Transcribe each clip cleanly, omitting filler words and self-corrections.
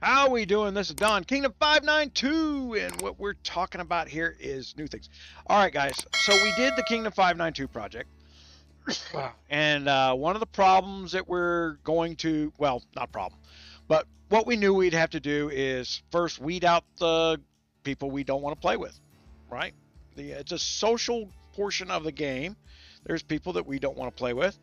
How are we doing? This is Don, 𝗙𝗃𝐺𝑒𝑚592, and what we're talking about here is new things. All right, guys. So we did the 𝗙𝗃𝐺𝑒𝑚592 project, and one of the problems that we're going to, well, not problem, but what we knew we'd have to do is first weed out the people we don't want to play with, right? It's a social portion of the game. There's people that we don't want to play with.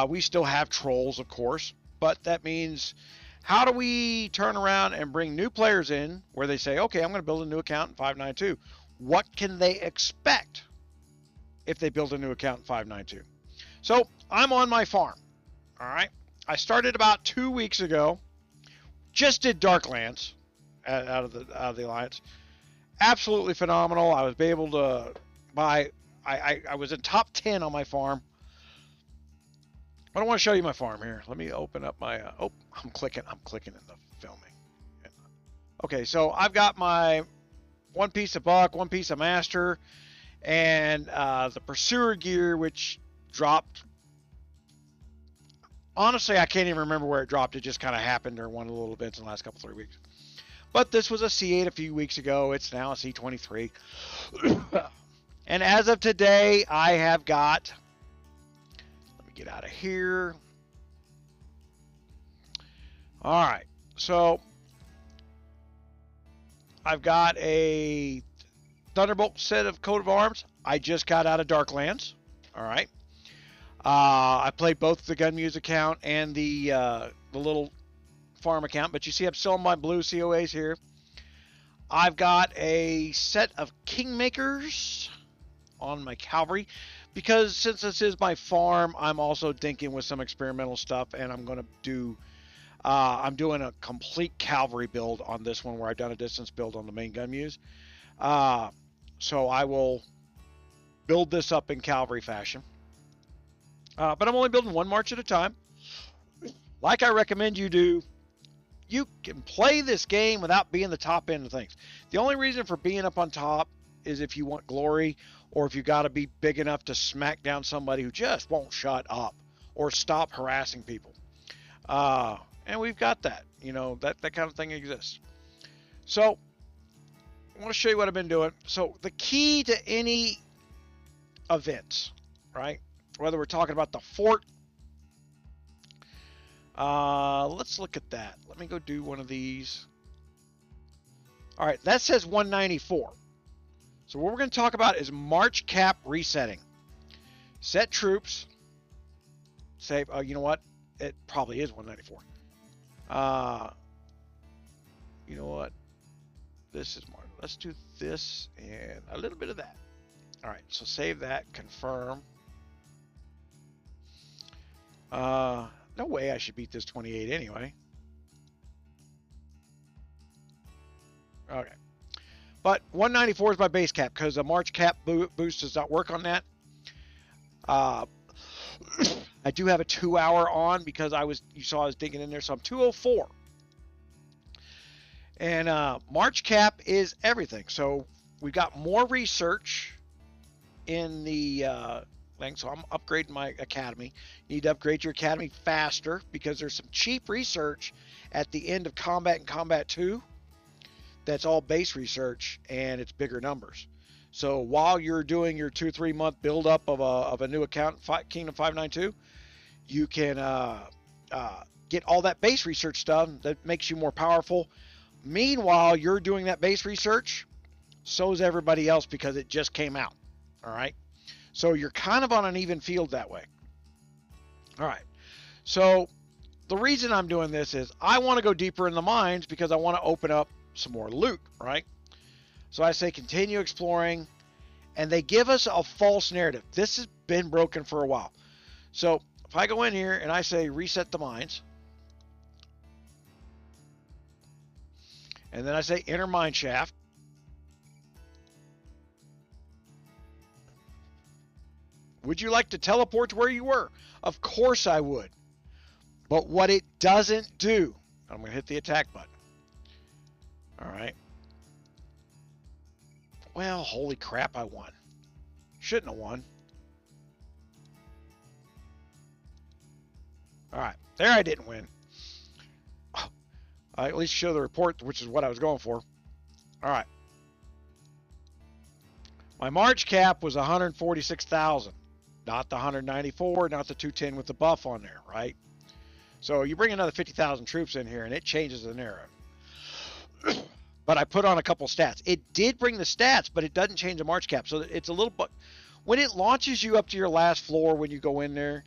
We still have trolls, of course, but that means how do we turn around and bring new players in where they say, okay, I'm going to build a new account in 592. What can they expect if they build a new account in 592? So I'm on my farm. All right. I started about 2 weeks ago. Just did Darklands out of the alliance. Absolutely phenomenal. I was able to buy. I was in top 10 on my farm. I don't want to show you my farm here. Let me open up my. Oh, I'm clicking in the filming. Okay, so I've got my one piece of buck, one piece of master, and the pursuer gear, which dropped. Honestly, I can't even remember where it dropped. It just kind of happened during one of the little events in the last 3 weeks. But this was a C8 a few weeks ago. It's now a C23. And as of today, I have got. Let me get out of here. All right. So I've got a Thunderbolt set of coat of arms. I just got out of Darklands. All right. I played both the GunMuse account and the little farm account, but you see I'm still on my blue COAs here. I've got a set of Kingmakers on my cavalry because since this is my farm, I'm also thinking with some experimental stuff, and I'm going to do I'm doing a complete cavalry build on this one where I've done a distance build on the main GunMuse. So I will build this up in cavalry fashion. But I'm only building one march at a time. Like I recommend you do, you can play this game without being the top end of things. The only reason for being up on top is if you want glory or if you got to be big enough to smack down somebody who just won't shut up or stop harassing people. And we've got that. You know, that kind of thing exists. So I want to show you what I've been doing. So the key to any events, right? Whether we're talking about the fort, let's look at that. Let me go do one of these. All right, that says 194. So what we're going to talk about is March cap resetting. Set troops. Say, you know what? It probably is 194. You know what? This is March. Let's do this and a little bit of that. All right, so save that. Confirm. No way I should beat this 28 anyway. Okay. But 194 is my base cap because a March cap boost does not work on that. I do have a 2 hour on because you saw I was digging in there, so I'm 204. And March cap is everything. So we've got more research in the thing. So I'm upgrading my academy. You need to upgrade your academy faster because there's some cheap research at the end of combat and combat 2. That's all base research and it's bigger numbers. So while you're doing your 2-3 month build up of a new account, Kingdom 592, you can get all that base research stuff that makes you more powerful. Meanwhile, you're doing that base research, so is everybody else because it just came out. All right. So you're kind of on an even field that way. All right. So the reason I'm doing this is I want to go deeper in the mines because I want to open up some more loot, right? So I say continue exploring, and they give us a false narrative. This has been broken for a while. So if I go in here and I say reset the mines, and then I say enter mine shaft, would you like to teleport to where you were? Of course I would. But what it doesn't do, I'm going to hit the attack button. All right. Well, holy crap, I won. Shouldn't have won. All right. There I didn't win. At least show the report, which is what I was going for. All right. My March cap was 146,000. Not the 194, not the 210 with the buff on there, right? So you bring another 50,000 troops in here, and it changes the narrative. But I put on a couple stats. It did bring the stats, but it doesn't change the March cap. So it's a little bit... When it launches you up to your last floor when you go in there,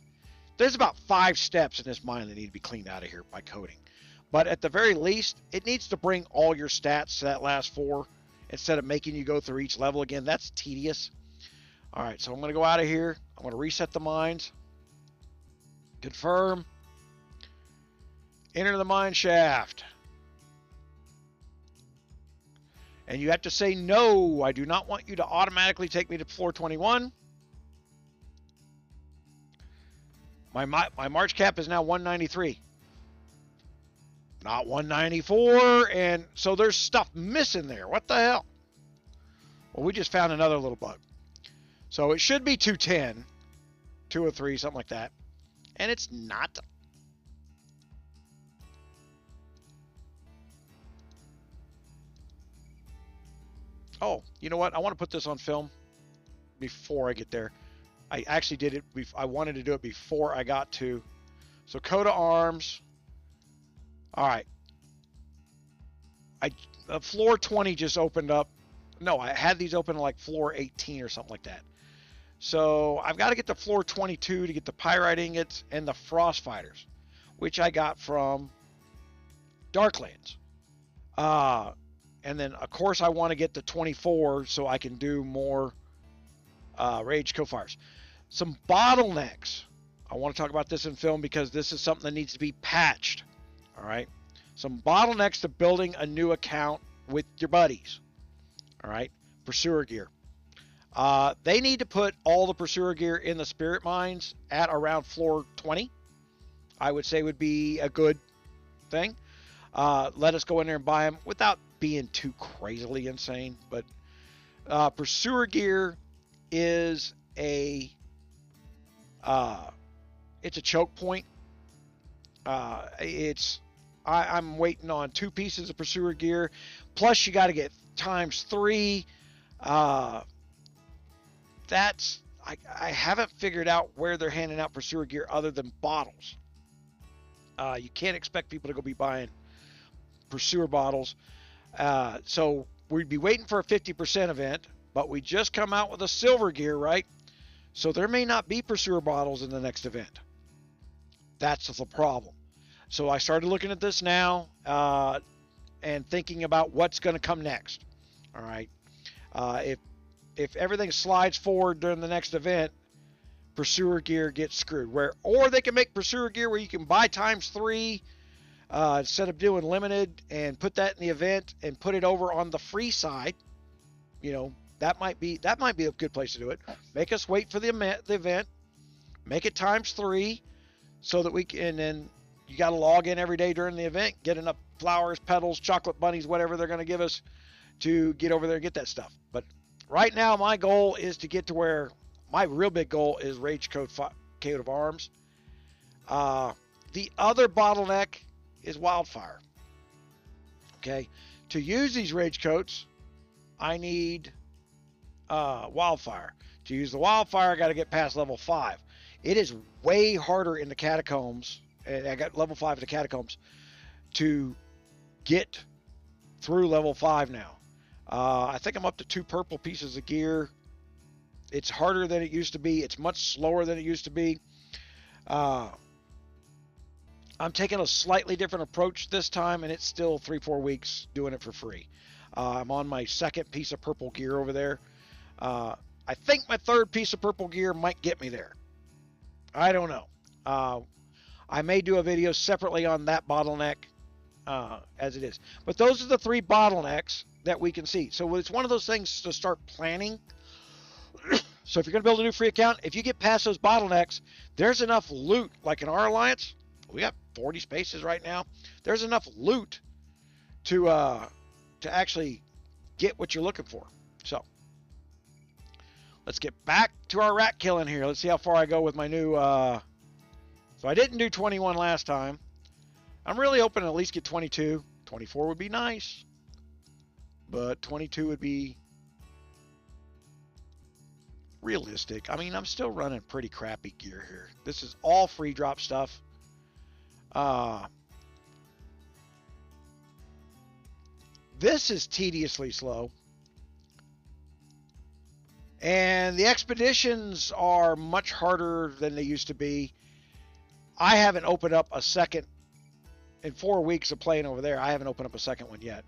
there's about 5 steps in this mine that need to be cleaned out of here by coding. But at the very least, it needs to bring all your stats to that last 4 instead of making you go through each level again. That's tedious. All right, so I'm going to go out of here. I'm going to reset the mines. Confirm. Enter the mine shaft. And you have to say, no, I do not want you to automatically take me to floor 21. My March cap is now 193. Not 194, and so there's stuff missing there. What the hell? Well, we just found another little bug. So it should be 210, 203, something like that. And it's not. Oh, you know what? I want to put this on film before I get there. I actually did it. I wanted to do it before I got to. So coat of arms. All right. Floor 20 just opened up. No, I had these open like floor 18 or something like that. So I've got to get to floor 22 to get the pyrite ingots and the frost fighters, which I got from Darklands. And then, of course, I want to get to 24 so I can do more Rage Co-Fires. Some bottlenecks. I want to talk about this in film because this is something that needs to be patched. All right. Some bottlenecks to building a new account with your buddies. All right. Pursuer gear. They need to put all the pursuer gear in the spirit mines at around floor 20. I would say would be a good thing. Let us go in there and buy them without being too crazily insane. But pursuer gear is a it's a choke point. I'm waiting on 2 pieces of pursuer gear, plus you got to get ×3. That's I haven't figured out where they're handing out pursuer gear other than bottles. You can't expect people to go be buying pursuer bottles. So we'd be waiting for a 50% event, but we just come out with a silver gear, right? So there may not be pursuer bottles in the next event. That's the problem. So I started looking at this now and thinking about what's going to come next. All right. If everything slides forward during the next event, pursuer gear gets screwed. Or they can make pursuer gear where you can buy ×3 instead of doing limited and put that in the event and put it over on the free side. You know, that might be a good place to do it. Make us wait for the event. Make it ×3 so that we can, and then you got to log in every day during the event, get enough flowers, petals, chocolate bunnies, whatever they're going to give us to get over there and get that stuff. But right now, my goal is to get to where my real big goal is Rage Coat of Arms. The other bottleneck is wildfire. Okay, to use these Rage Coats, I need wildfire. To use the wildfire, I got to get past level 5. It is way harder in the catacombs. And I got level 5 in the catacombs to get through level 5 now. I think I'm up to 2 purple pieces of gear. It's harder than it used to be. It's much slower than it used to be. I'm taking a slightly different approach this time, and it's still 3-4 weeks doing it for free. I'm on my 2nd piece of purple gear over there. I think my 3rd piece of purple gear might get me there. I don't know. I may do a video separately on that bottleneck as it is. But those are the 3 bottlenecks that we can see. So it's one of those things to start planning. So if you're going to build a new free account, if you get past those bottlenecks, there's enough loot. Like in our alliance, we got 40 spaces right now. There's enough loot to actually get what you're looking for. So let's get back to our rat killing here. Let's see how far I go with my new... So I didn't do 21 last time. I'm really hoping to at least get 22. 24 would be nice, but 22 would be realistic. I mean, I'm still running pretty crappy gear here. This is all free drop stuff. This is tediously slow. And the expeditions are much harder than they used to be. I haven't opened up a second, in 4 weeks of playing over there, I haven't opened up a second one yet.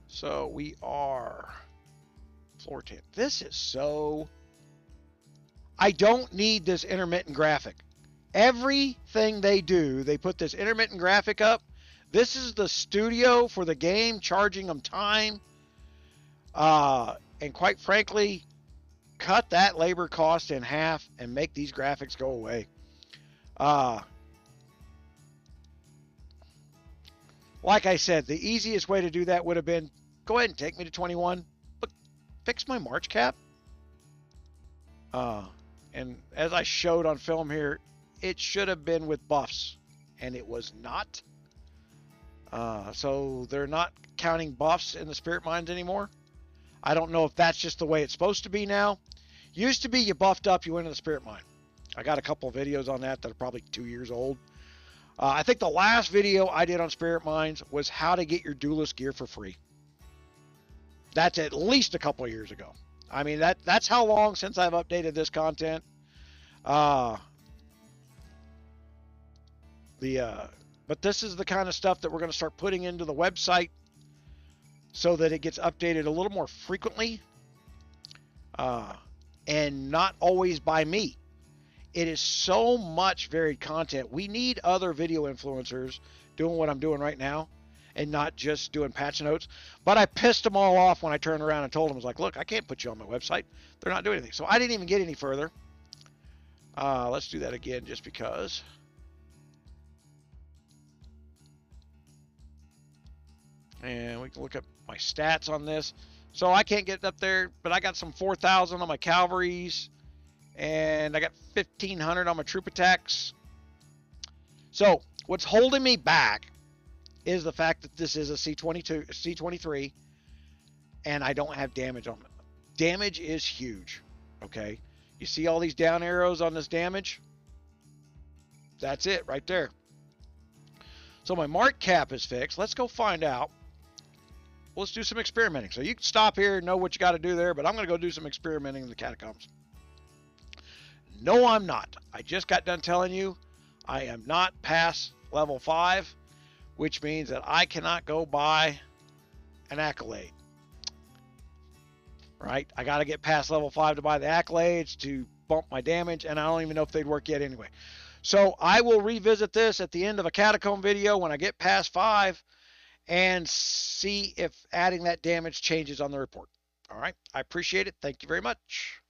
So we are floor 10. This is so... I don't need this intermittent graphic. Everything they do, they put this intermittent graphic up. This is the studio for the game, charging them time. And quite frankly, cut that labor cost in half and make these graphics go away. Like I said, the easiest way to do that would have been, go ahead and take me to 21, but fix my March cap. And as I showed on film here, it should have been with buffs, and it was not. So they're not counting buffs in the spirit mines anymore. I don't know if that's just the way it's supposed to be now. Used to be you buffed up, you went to the spirit mine. I got a couple of videos on that that are probably 2 years old. I think the last video I did on spirit mines was how to get your duelist gear for free. That's at least a couple of years ago. I mean, that's how long since I've updated this content. But this is the kind of stuff that we're going to start putting into the website so that it gets updated a little more frequently, and not always by me. It is so much varied content. We need other video influencers doing what I'm doing right now and not just doing patch notes. But I pissed them all off when I turned around and told them, I was like, look, I can't put you on my website. They're not doing anything. So I didn't even get any further. Let's do that again just because. And we can look up my stats on this. So I can't get up there, but I got some 4,000 on my cavalries, and I got 1,500 on my troop attacks. So what's holding me back is the fact that this is a C23, and I don't have damage on it. Damage is huge, okay? You see all these down arrows on this damage? That's it right there. So my mark cap is fixed. Let's go find out. Let's do some experimenting. So you can stop here and know what you got to do there, but I'm going to go do some experimenting in the catacombs. No, I'm not. I just got done telling you I am not past level 5, which means that I cannot go buy an accolade. Right? I got to get past level 5 to buy the accolades to bump my damage, and I don't even know if they'd work yet anyway. So I will revisit this at the end of a catacomb video when I get past 5 and see if adding that damage changes on the report. All right. I appreciate it. Thank you very much.